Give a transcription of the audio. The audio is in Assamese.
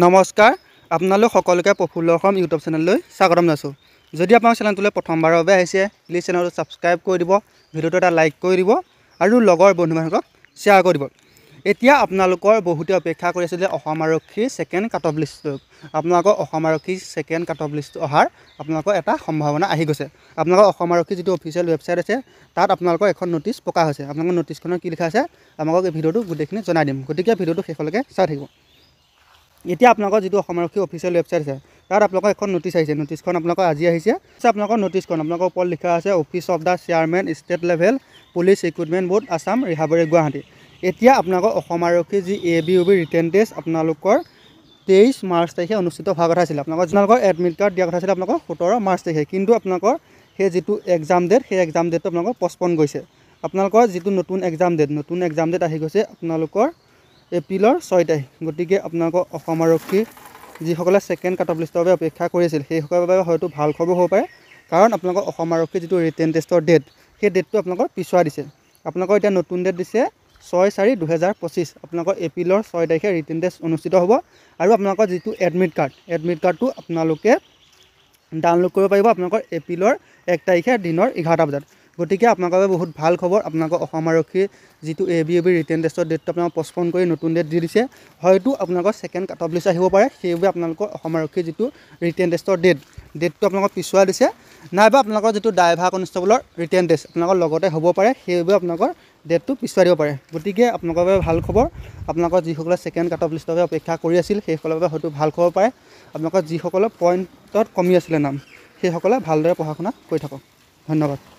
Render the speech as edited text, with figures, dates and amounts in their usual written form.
নমস্কাৰ আপোনালোক সকলোকে প্ৰফুল্ল অসম ইউটিউব চেনেললৈ স্বাগতম জনাইছোঁ। যদি আপোনাৰ চেনেলটোলৈ প্ৰথমবাৰৰ বাবে আহিছে প্লিজ চেনেলটো ছাবস্ক্ৰাইব কৰি দিব, ভিডিঅ'টো এটা লাইক কৰি দিব আৰু লগৰ বন্ধু বান্ধৱক শ্বেয়াৰ কৰি দিব। এতিয়া আপোনালোকৰ বহুতে অপেক্ষা কৰি আছে যে অসম আৰক্ষীৰ ছেকেণ্ড কাট অফ লিষ্ট। আপোনালোকৰ অসম আৰক্ষীৰ ছেকেণ্ড কাট অফ লিষ্ট অহাৰ আপোনালোকৰ এটা সম্ভাৱনা আহি গৈছে। আপোনালোকৰ অসম আৰক্ষীৰ যিটো অফিচিয়েল ৱেবছাইট আছে তাত আপোনালোকৰ এখন ন'টিছ প্ৰকাশ হৈছে। আপোনালোকৰ ন'টিছখনত কি লিখা আছে আপোনালোকক এই ভিডিঅ'টো গোটেইখিনি জনাই দিম, গতিকে ভিডিঅ'টো শেষলৈকে চাই থাকিব। এতিয়া আপোনালোকৰ যিটো অসম আৰক্ষী অফিচিয়েল ৱেবছাইট আছে তাত আপোনালোকৰ এখন ন'টিছ আহিছে। ন'টিছখন আপোনালোকৰ আজি আহিছে। আপোনালোকৰ ন'টিছখন আপোনালোকৰ ওপৰত লিখা আছে office of the chairman state level police recruitment board Assam Rehabari Guwahati. এতিয়া আপোনালোকৰ অসম আৰক্ষীৰ যি ABUB ৰিটেন টেষ্ট আপোনালোকৰ 23 মাৰ্চ তাৰিখে অনুষ্ঠিত হোৱাৰ কথা আছিল। আপোনালোকৰ এডমিট কাৰ্ড দিয়া কথা আছিল আপোনালোকৰ 17 মাৰ্চ তাৰিখে, কিন্তু আপোনালোকৰ সেই যিটো এক্সাম ডেট সেই এক্সাম ডেটটো আপোনালোকৰ পষ্টপন কৰিছে। আপোনালোকৰ যিটো নতুন এক্সাম ডেট আহি গৈছে আপোনালোকৰ এপ্ৰিলৰ 6 তাৰিখ। গতিকে আপোনালোকৰ অসম আৰক্ষীৰ যিসকলে ছেকেণ্ড কাট অফ লিষ্টৰ বাবে অপেক্ষা কৰি আছিল সেইসকলৰ বাবে হয়তো ভাল খবৰ হ'ব পাৰে, কাৰণ আপোনালোকৰ অসম আৰক্ষীৰ যিটো ৰিটেন টেষ্টৰ ডেট সেই ডেটটো আপোনালোকৰ পিছুৱাই দিছে। আপোনালোকৰ এতিয়া নতুন ডেট দিছে 6/4/2025। আপোনালোকৰ এপ্ৰিলৰ 6 তাৰিখে ৰিটেন টেষ্ট অনুষ্ঠিত হ'ব আৰু আপোনালোকৰ যিটো এডমিট কাৰ্ডটো আপোনালোকে ডাউনলোড কৰিব পাৰিব আপোনালোকৰ এপ্ৰিলৰ 1 তাৰিখে দিনৰ 11টা বজাত। গতিকে আপোনালোকৰ বাবে বহুত ভাল খবৰ। আপোনালোকৰ অসম আৰক্ষীৰ যিটো ABUB ৰিটেন টেষ্টৰ ডেটটো আপোনালোকক পষ্টপন কৰি নতুন ডেট দি দিছে। হয়তো আপোনালোকৰ ছেকেণ্ড কাট অফ লিষ্ট আহিব পাৰে, সেইবাবে আপোনালোকৰ অসম আৰক্ষীৰ যিটো ৰিটেন টেষ্টৰ ডেটটো আপোনালোকক পিছুৱাই দিছে, নাইবা আপোনালোকৰ যিটো ড্ৰাইভাৰ কনষ্টেবলৰ ৰিটেন টেষ্ট আপোনালোকৰ লগতে হ'ব পাৰে, সেইবাবে আপোনালোকৰ ডেটটো পিছুৱাই দিব পাৰে। গতিকে আপোনালোকৰ বাবে ভাল খবৰ। আপোনালোকৰ যিসকলে ছেকেণ্ড কাট অফ লিষ্টৰ বাবে অপেক্ষা কৰি আছিল সেইসকলৰ বাবে হয়তো ভাল খবৰ পাৰে। আপোনালোকৰ যিসকলৰ পইণ্টত কমি আছিলে নাম সেইসকলে ভালদৰে পঢ়া শুনা কৰি থাকক। ধন্যবাদ।